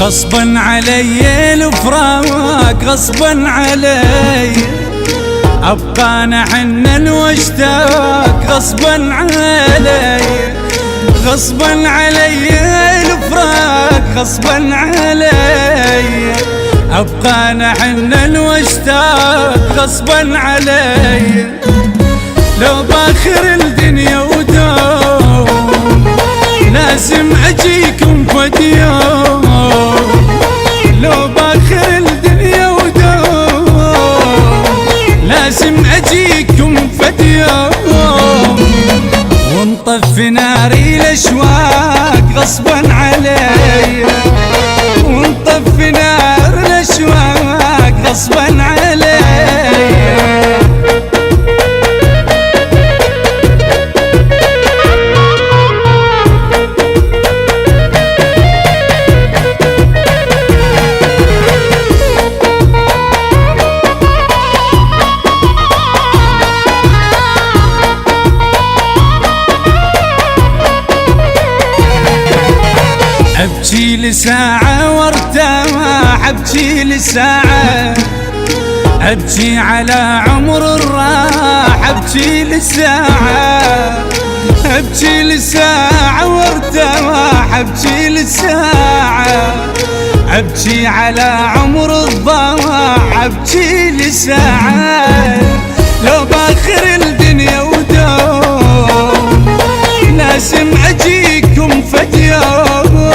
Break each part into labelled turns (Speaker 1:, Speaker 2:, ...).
Speaker 1: غصبا علي الفراق غصبا علي، ابقى انا حنن واشتاق غصبا علي، غصبا علي الفراق غصبا علي، ابقى انا حنن واشتاق غصبا علي. لو باخر الدنيا ودوم لازم اجيكم فد يوم، لو باخر الدنيا ودوم لازم اجيكم فد يوم، ونطفي ناري الاشواق غصبا علي، ونطفي نار الاشواق غصبا علي. ابكي لساعة وارتاح، ابكي لساعة، ابكي على عمر الراح، ابكي لساعة، ابكي لساعة وارتاح، ابكي لساعة، ابكي على عمر الضاع، ابكي لساعة. لو باخر الدنيا ودوم لازم اجيكم فد يوم،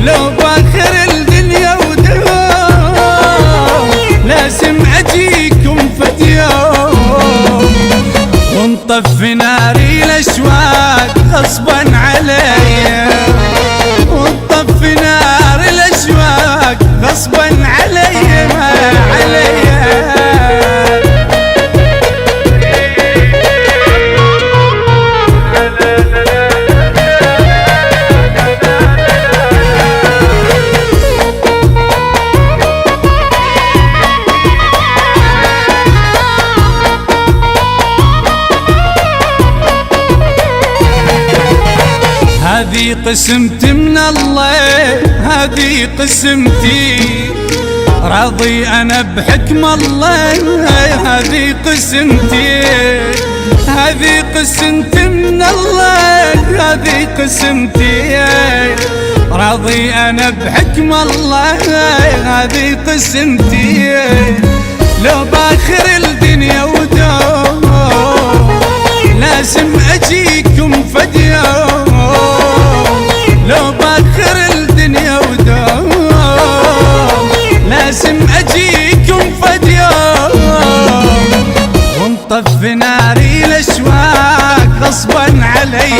Speaker 1: لو باخر الدنيا ودوم لازم اجيكم فد يوم، ونطفي ناري الاشواق غصبا علي، ونطفي نار الاشواق غصبا علي ما علي. هذه قسمتي من الله، هذه قسمتي، راضي أنا بحكم الله، هذه قسمتي، هذه قسمتي من الله، هذه قسمتي، راضي أنا بحكم الله، هذه قسمتي. لو باخر الدنيا ودوم لازم أجيكم فد يوم، لو باخر الدنيا ودوم لازم اجيكم فد يوم، ونطفي ناري الاشواق غصبا علي،